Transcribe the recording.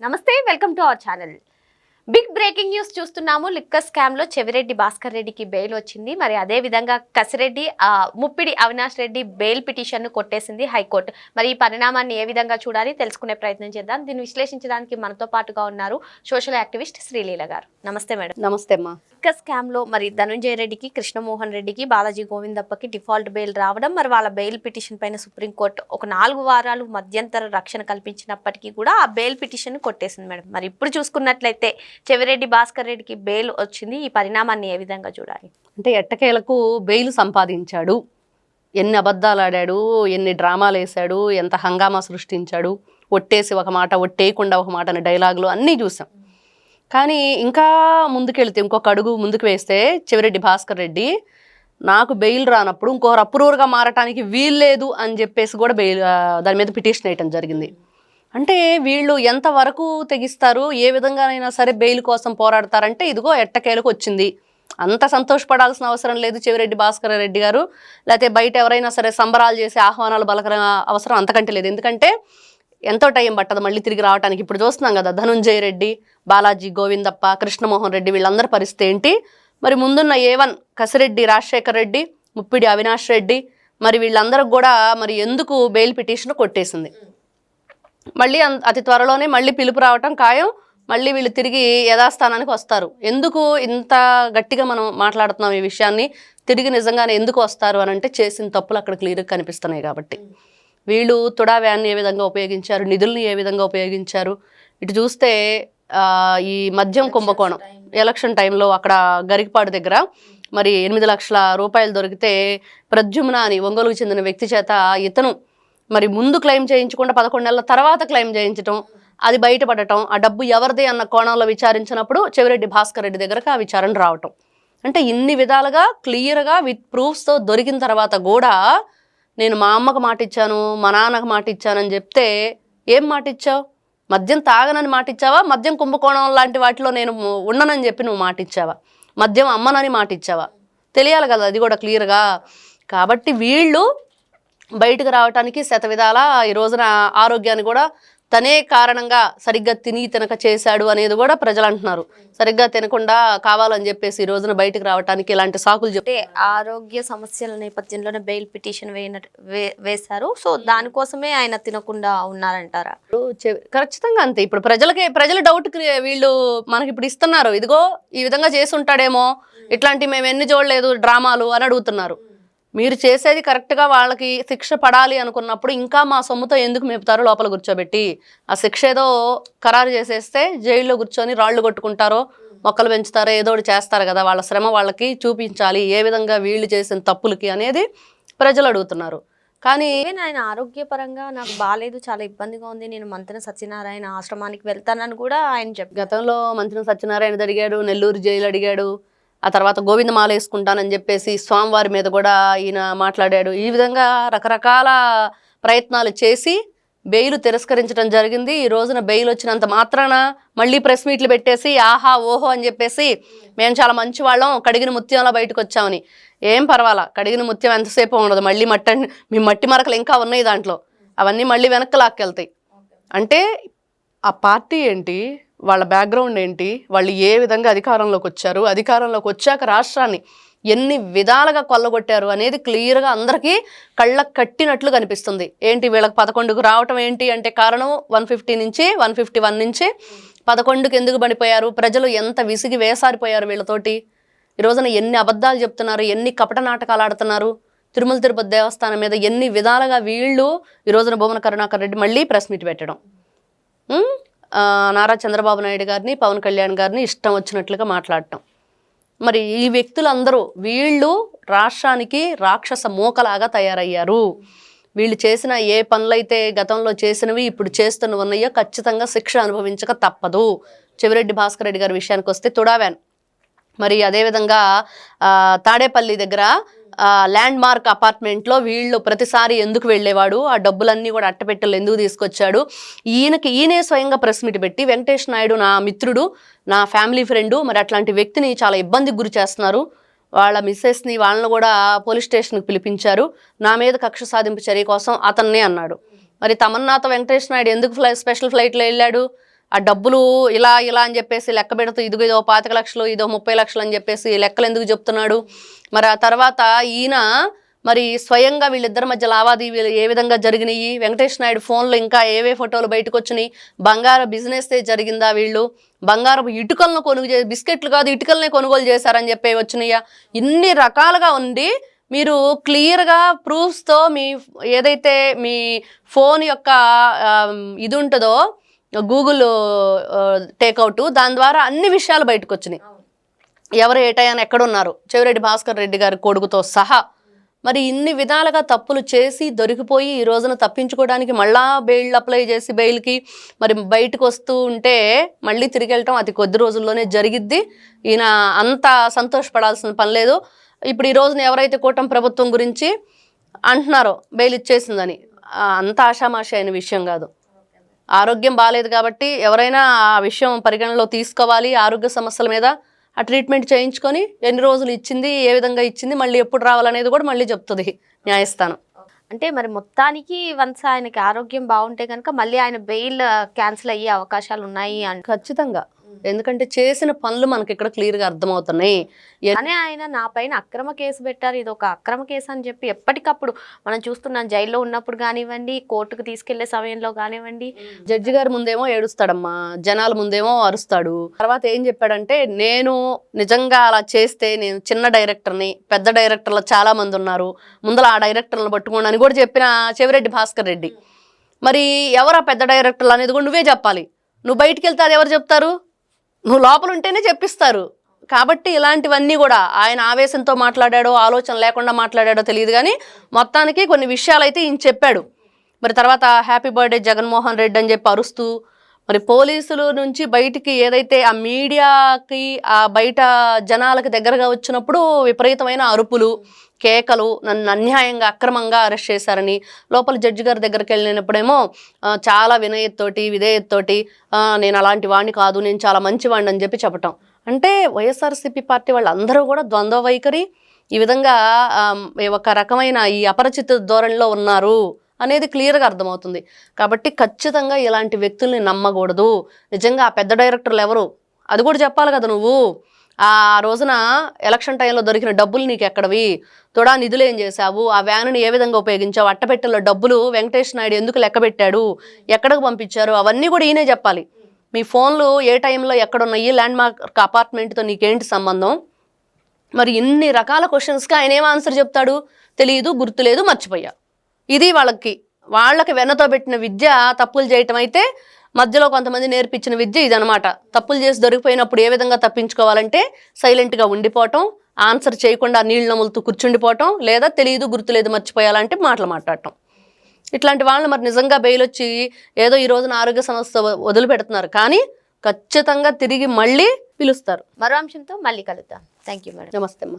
నమస్తే, welcome to our channel. Big breaking news చూస్తున్నాము. Liquor scam లో చెవిరెడ్డి భాస్కర్ రెడ్డికి బెయిల్ వచ్చింది. మరి అదే విధంగా కసిరెడ్డి ముప్పిడి అవినాష్ రెడ్డి బెయిల్ పిటిషన్ ను కొట్టేసింది హైకోర్టు. మరి ఈ పరిణామాన్ని ఏ విధంగా చూడాలి తెలుసుకునే ప్రయత్నం చేద్దాం. దీన్ని విశ్లేషించడానికి మనతో పాటుగా ఉన్నారు సోషల్ యాక్టివిస్ట్ శ్రీలీల గారు. నమస్తే మేడం. నమస్తే అమ్మా. లిక్కర్ స్కామ్ లో మరి ధనుంజయ రెడ్డికి, కృష్ణమోహన్ రెడ్డికి, బాలాజీ గోవిందప్పకి డిఫాల్ట్ బెయిల్ రావడం, మరి వాళ్ళ బెయిల్ పిటిషన్ పైన సుప్రీంకోర్టు ఒక 4 వారాలు మధ్యంతర రక్షణ కల్పించినప్పటికీ కూడా ఆ బెయిల్ పిటిషన్ కొట్టేసింది మేడం. మరి ఇప్పుడు చూసుకున్నట్లయితే చెవిరెడ్డి భాస్కర్ రెడ్డికి బెయిల్ వచ్చింది. ఈ పరిణామాన్ని ఏ విధంగా చూడాలి? అంటే ఎట్టకేలకు బెయిల్ సంపాదించాడు, ఎన్ని అబద్ధాలు ఆడాడు, ఎన్ని డ్రామాలు వేశాడు, ఎంత హంగామా సృష్టించాడు, ఒట్టేసి ఒక మాట ఒట్టేయకుండా ఒక మాట అనే డైలాగులు అన్నీ చూసాం. కానీ ఇంకా ముందుకెళ్తే ఇంకొక అడుగు ముందుకు వేస్తే చెవిరెడ్డి భాస్కర్ రెడ్డి నాకు బెయిల్ రానప్పుడు ఇంకొకరు అప్రూవర్గా మారటానికి వీల్లేదు అని చెప్పేసి కూడా బెయిల్ దాని మీద పిటిషన్ వేయటం జరిగింది. అంటే వీళ్ళు ఎంతవరకు తెగిస్తారు, ఏ విధంగానైనా సరే బెయిల్ కోసం పోరాడతారంటే ఇదిగో ఎట్టకేలకు వచ్చింది. అంత సంతోషపడాల్సిన అవసరం లేదు చెవిరెడ్డి భాస్కర్ రెడ్డి గారు, లేకపోతే బయట ఎవరైనా సరే సంబరాలు చేసి ఆహ్వానాలు పలకర అవసరం అంతకంటే లేదు. ఎందుకంటే ఎంతో టైం పట్టదు మళ్ళీ తిరిగి రావడానికి. ఇప్పుడు చూస్తున్నాం కదా, ధనుంజయ రెడ్డి, బాలాజీ గోవిందప్ప, కృష్ణమోహన్ రెడ్డి వీళ్ళందరి పరిస్థితి ఏంటి. మరి ముందున్న A1 కసిరెడ్డి రాజశేఖర్ రెడ్డి, ముప్పిడి అవినాష్ రెడ్డి, మరి వీళ్ళందరికి కూడా మరి ఎందుకు బెయిల్ పిటిషన్ కొట్టేసింది. మళ్ళీ అతి త్వరలోనే మళ్ళీ పిలుపు రావటం ఖాయం. మళ్ళీ వీళ్ళు తిరిగి యథాస్థానానికి వస్తారు. ఎందుకు ఇంత గట్టిగా మనం మాట్లాడుతున్నాం ఈ విషయాన్ని? తిరిగి నిజంగానే ఎందుకు వస్తారు అని అంటే చేసిన తప్పులు అక్కడ క్లియర్గా కనిపిస్తున్నాయి కాబట్టి. వీళ్ళు తుడా వ్యాన్ని ఏ విధంగా ఉపయోగించారు, నిధుల్ని ఏ విధంగా ఉపయోగించారు. ఇటు చూస్తే ఈ మద్యం కుంభకోణం ఎలక్షన్ టైంలో అక్కడ గరికపాడు దగ్గర మరి 8 లక్షల రూపాయలు దొరికితే ప్రద్యుమ్న అని ఒంగోలుకు చెందిన వ్యక్తి చేత ఇతను మరి ముందు క్లెయిమ్ చేయించకుండా 11 నెలల తర్వాత క్లెయిమ్ చేయించడం, అది బయటపడటం, ఆ డబ్బు ఎవరిది అన్న కోణంలో విచారించినప్పుడు చెవిరెడ్డి భాస్కర్ రెడ్డి దగ్గరకు ఆ విచారణ రావటం. అంటే ఇన్ని విధాలుగా క్లియర్గా విత్ ప్రూఫ్స్తో దొరికిన తర్వాత కూడా నేను మా అమ్మకు మాట ఇచ్చాను, మా నాన్నకు మాట ఇచ్చానని చెప్తే ఏం మాట ఇచ్చావు? మద్యం తాగనని మాట ఇచ్చావా? మద్యం కుంభకోణం లాంటి వాటిలో నేను ఉండనని చెప్పి నువ్వు మాట ఇచ్చావా? మద్యం అమ్మనని మాట ఇచ్చావా? తెలియాలి కదా అది కూడా క్లియర్గా. కాబట్టి వీళ్ళు బయటకు రావడానికి శతవిధాల ఈ రోజున ఆరోగ్యాన్ని కూడా తనే కారణంగా సరిగ్గా తినక చేశాడు అనేది కూడా ప్రజలు అంటున్నారు. సరిగ్గా తినకుండా కావాలని చెప్పేసి ఈ రోజున బయటకు రావడానికి ఇలాంటి సాకులు చెప్తే ఆరోగ్య సమస్యల నేపథ్యంలోనే బెయిల్ పిటిషన్ వేశారు. సో దానికోసమే ఆయన తినకుండా ఉన్నారంటారా? ఖచ్చితంగా అంతే. ఇప్పుడు ప్రజల డౌట్ వీళ్ళు మనకి ఇప్పుడు ఇస్తున్నారు, ఇదిగో ఈ విధంగా చేసి ఉంటాడేమో, ఇట్లాంటివి మేము ఎన్ని చూడలేదు డ్రామాలు అని అడుగుతున్నారు. మీరు చేసేది కరెక్ట్గా వాళ్ళకి శిక్ష పడాలి అనుకున్నప్పుడు ఇంకా మా సొమ్ముతో ఎందుకు మేపుతారో లోపల కూర్చోబెట్టి, ఆ శిక్ష ఏదో ఖరారు చేసేస్తే జైల్లో కూర్చొని రాళ్ళు కొట్టుకుంటారో మొక్కలు పెంచుతారో ఏదో ఒకటి చేస్తారు కదా. వాళ్ళ శ్రమ వాళ్ళకి చూపించాలి ఏ విధంగా వీళ్ళు చేసిన తప్పులకి అనేది ప్రజలు అడుగుతున్నారు. కానీ ఆయన ఆరోగ్యపరంగా నాకు బాగాలేదు, చాలా ఇబ్బందిగా ఉంది, నేను మంతెన సత్యనారాయణ ఆశ్రమానికి వెళ్తానని కూడా ఆయన చెప్పారు. గతంలో మంతెన సత్యనారాయణ అడిగాడు, నెల్లూరు జైలు అడిగాడు, ఆ తర్వాత గోవిందమాల వేసుకుంటానని చెప్పేసి స్వామివారి మీద కూడా ఈయన మాట్లాడాడు. ఈ విధంగా రకరకాల ప్రయత్నాలు చేసి బెయిల్ తిరస్కరించడం జరిగింది. ఈ రోజున బెయిల్ వచ్చినంత మాత్రాన మళ్ళీ ప్రెస్ మీట్లు పెట్టేసి ఆహా ఓహో అని చెప్పేసి మేము చాలా మంచి వాళ్ళం, కడిగిన ముత్యంలో బయటకు వచ్చామని. ఏం పర్వాలా, కడిగిన ముత్యం ఎంతసేపు ఉండదు, మళ్ళీ మీ మట్టి మరకలు ఇంకా ఉన్నాయి దాంట్లో, అవన్నీ మళ్ళీ వెనక్కి లాక్కెళ్తాయి. అంటే ఆ పార్టీ ఏంటి, వాళ్ళ బ్యాక్గ్రౌండ్ ఏంటి, వాళ్ళు ఏ విధంగా అధికారంలోకి వచ్చారు, అధికారంలోకి వచ్చాక రాష్ట్రాన్ని ఎన్ని విధాలుగా కొల్లగొట్టారు అనేది క్లియర్గా అందరికీ కళ్ళకు కట్టినట్లు కనిపిస్తుంది. ఏంటి వీళ్ళకి 11కు రావటం ఏంటి అంటే కారణం 150 నుంచి 151 నుంచి 11కు ఎందుకు పడిపోయారు, ప్రజలు ఎంత విసిగి వేసారిపోయారు వీళ్ళతోటి. ఈ రోజున ఎన్ని అబద్ధాలు చెప్తున్నారు, ఎన్ని కపట నాటకాలు ఆడుతున్నారు. తిరుమల తిరుపతి దేవస్థానం మీద ఎన్ని విధాలుగా వీళ్ళు ఈ రోజున భూమన కరుణాకర్ రెడ్డి మళ్ళీ ప్రెస్ మీట్ పెట్టడం, నారా చంద్రబాబు నాయుడు గారిని, పవన్ కళ్యాణ్ గారిని ఇష్టం వచ్చినట్లుగా మాట్లాడటం. మరి ఈ వ్యక్తులందరూ వీళ్ళు రాష్ట్రానికి రాక్షస మూకలాగా తయారయ్యారు. వీళ్ళు చేసిన ఏ పనులైతే గతంలో చేసినవి ఇప్పుడు చేస్తున్న ఉన్నాయో ఖచ్చితంగా శిక్ష అనుభవించక తప్పదు. చెవిరెడ్డి భాస్కర్ రెడ్డి గారి విషయానికి వస్తే తుడా వ్యాన్, మరి అదేవిధంగా తాడేపల్లి దగ్గర ల్యాండ్ మార్క్ అపార్ట్మెంట్లో వీళ్ళు ప్రతిసారి ఎందుకు వెళ్ళేవాడు, ఆ డబ్బులన్నీ కూడా అట్టపెట్టెలు ఎందుకు తీసుకొచ్చాడు, ఈయనే స్వయంగా ప్రెస్ మీట్ పెట్టి వెంకటేష్ నాయుడు నా మిత్రుడు, నా ఫ్యామిలీ ఫ్రెండు, మరి అట్లాంటి వ్యక్తిని చాలా ఇబ్బందికి గురి చేస్తున్నారు, వాళ్ళ మిస్సెస్ని వాళ్ళని కూడా పోలీస్ స్టేషన్కి పిలిపించారు, నా మీద కక్ష సాధింపు చర్య కోసం అతన్నే అన్నాడు. మరి తమన్నాతో వెంకటేష్ నాయుడు ఎందుకు స్పెషల్ ఫ్లైట్లో వెళ్ళాడు, ఆ డబ్బులు ఇలా ఇలా అని చెప్పేసి లెక్క పెడుతూ ఇదిగో ఇదో 25 లక్షలు ఇదో 30 లక్షలు అని చెప్పేసి లెక్కలు ఎందుకు చెప్తున్నాడు? మరి ఆ తర్వాత ఈయన మరి స్వయంగా వీళ్ళిద్దరి మధ్య లావాదేవీలు ఏ విధంగా జరిగినాయి, వెంకటేష్ నాయుడు ఫోన్లో ఇంకా ఏవే ఫోటోలు బయటకు వచ్చినాయి, బంగారు బిజినెస్ జరిగిందా, వీళ్ళు బంగారపు ఇటుకలను కొనుగోలు బిస్కెట్లు కాదు ఇటుకలనే కొనుగోలు చేశారని చెప్పి వచ్చినాయా, ఇన్ని రకాలుగా ఉంది. మీరు క్లియర్గా ప్రూఫ్స్తో మీ ఏదైతే మీ ఫోన్ యొక్క ఇది ఉంటుందో గూగుల్ టేక్అవుట్, దాని ద్వారా అన్ని విషయాలు బయటకు వచ్చినాయి. ఎవరు ఏటయ్యాను ఎక్కడున్నారు, చెవిరెడ్డి భాస్కర్ రెడ్డి గారి కొడుకుతో సహా. మరి ఇన్ని విధాలుగా తప్పులు చేసి దొరికిపోయి ఈ రోజున తప్పించుకోవడానికి మళ్ళా బెయిల్ అప్లై చేసి బెయిల్కి మరి బయటకు వస్తూ ఉంటే మళ్ళీ తిరిగి వెళ్ళటం అతి కొద్ది రోజుల్లోనే జరిగిద్ది. ఈయన అంత సంతోషపడాల్సిన పని లేదు. ఇప్పుడు ఈ రోజున ఎవరైతే కూటమి ప్రభుత్వం గురించి అంటున్నారో బెయిల్ ఇచ్చేసిందని, అంత ఆషామాషి అయిన విషయం కాదు. ఆరోగ్యం బాగాలేదు కాబట్టి ఎవరైనా ఆ విషయం పరిగణలో తీసుకోవాలి. ఆరోగ్య సమస్యల మీద ఆ ట్రీట్మెంట్ చేయించుకొని ఎన్ని రోజులు ఇచ్చింది, ఏ విధంగా ఇచ్చింది, మళ్ళీ ఎప్పుడు రావాలనేది కూడా మళ్ళీ చెప్తుంది న్యాయస్థానం. అంటే మరి మొత్తానికి వన్స్ ఆయనకి ఆరోగ్యం బాగుంటే కనుక మళ్ళీ ఆయన బెయిల్ క్యాన్సిల్ అయ్యే అవకాశాలు ఉన్నాయి అని ఖచ్చితంగా. ఎందుకంటే చేసిన పనులు మనకి ఇక్కడ క్లియర్గా అర్థమవుతున్నాయి. కానీ ఆయన నా పైన అక్రమ కేసు పెట్టారు, ఇది ఒక అక్రమ కేసు అని చెప్పి ఎప్పటికప్పుడు మనం చూస్తున్నాం. జైల్లో ఉన్నప్పుడు కానివ్వండి, కోర్టుకు తీసుకెళ్లే సమయంలో కానివ్వండి, జడ్జి గారి ముందేమో ఏడుస్తాడమ్మా, జనాల ముందేమో అరుస్తాడు. తర్వాత ఏం చెప్పాడంటే, నేను నిజంగా అలా చేస్తే నేను చిన్న డైరెక్టర్ని, పెద్ద డైరెక్టర్లు చాలా మంది ఉన్నారు, ముందర ఆ డైరెక్టర్లను పట్టుకోండి అని కూడా చెప్పిన చెవిరెడ్డి భాస్కర్ రెడ్డి. మరి ఎవరా పెద్ద డైరెక్టర్లు అనేది కూడా నువ్వే చెప్పాలి. నువ్వు బయటికి వెళ్తే అది ఎవరు చెప్తారు? నువ్వు లోపల ఉంటేనే చెప్పిస్తారు. కాబట్టి ఇలాంటివన్నీ కూడా ఆయన ఆవేశంతో మాట్లాడాడో ఆలోచన లేకుండా మాట్లాడాడో తెలియదు, కానీ మొత్తానికి కొన్ని విషయాలు అయితే ఈయన చెప్పాడు. మరి తర్వాత హ్యాపీ బర్త్డే జగన్మోహన్ రెడ్డి అని చెప్పి అరుస్తూ, మరి పోలీసుల నుంచి బయటికి ఏదైతే ఆ మీడియాకి ఆ బయట జనాలకు దగ్గరగా వచ్చినప్పుడు విపరీతమైన అరుపులు, కేకలు, నన్ను అన్యాయంగా అక్రమంగా అరెస్ట్ చేశారని, లోపల జడ్జి గారి దగ్గరికి వెళ్ళినప్పుడేమో చాలా వినయతోటి విధేయతతోటి నేను అలాంటి వాడిని కాదు, నేను చాలా మంచివాడిని అని చెప్పి చెప్పటం. అంటే వైఎస్ఆర్సీపీ పార్టీ వాళ్ళందరూ కూడా ద్వంద్వ వైఖరి, ఈ విధంగా ఒక రకమైన ఈ అపరిచిత ధోరణిలో ఉన్నారు అనేది క్లియర్గా అర్థమవుతుంది. కాబట్టి ఖచ్చితంగా ఇలాంటి వ్యక్తుల్ని నమ్మకూడదు. నిజంగా ఆ పెద్ద డైరెక్టర్లు ఎవరు అది కూడా చెప్పాలి కదా. నువ్వు ఆ రోజున ఎలక్షన్ టైంలో దొరికిన డబ్బులు నీకు ఎక్కడవి, తోడా నిధులు ఏం చేశావు, ఆ వ్యానుని ఏ విధంగా ఉపయోగించావు, అట్టపెట్టెలో డబ్బులు వెంకటేష్ నాయుడు ఎందుకు లెక్క పెట్టాడు, ఎక్కడికి పంపించారు, అవన్నీ కూడా ఈయనే చెప్పాలి. మీ ఫోన్లు ఏ టైంలో ఎక్కడున్నాయి, ల్యాండ్ మార్క్ అపార్ట్మెంట్తో నీకేంటి సంబంధం, మరి ఇన్ని రకాల క్వశ్చన్స్కి ఆయన ఏం ఆన్సర్ చెప్తాడు? తెలియదు, గుర్తులేదు, మర్చిపోయా. ఇది వాళ్ళకి వెన్నతో పెట్టిన విద్య తప్పులు చేయటం అయితే మధ్యలో కొంతమంది నేర్పించిన విద్య ఇదనమాట. తప్పులు చేసి దొరికిపోయినప్పుడు ఏ విధంగా తప్పించుకోవాలంటే సైలెంట్గా ఉండిపోవటం, ఆన్సర్ చేయకుండా నీళ్ళు నములుతూ కూర్చుండిపోవటం, లేదా తెలియదు, గుర్తులేదు, మర్చిపోయాలంటే మాటలు మాట్లాడటం. ఇట్లాంటి వాళ్ళని మరి నిజంగా బెయిల్ వచ్చి ఏదో ఈ రోజున ఆరోగ్య సమస్య వదిలిపెడుతున్నారు, కానీ ఖచ్చితంగా తిరిగి మళ్ళీ పిలుస్తారు. మరో అంశంతో మళ్ళీ కలుద్దాం. Thank you madam. నమస్తే అమ్మా.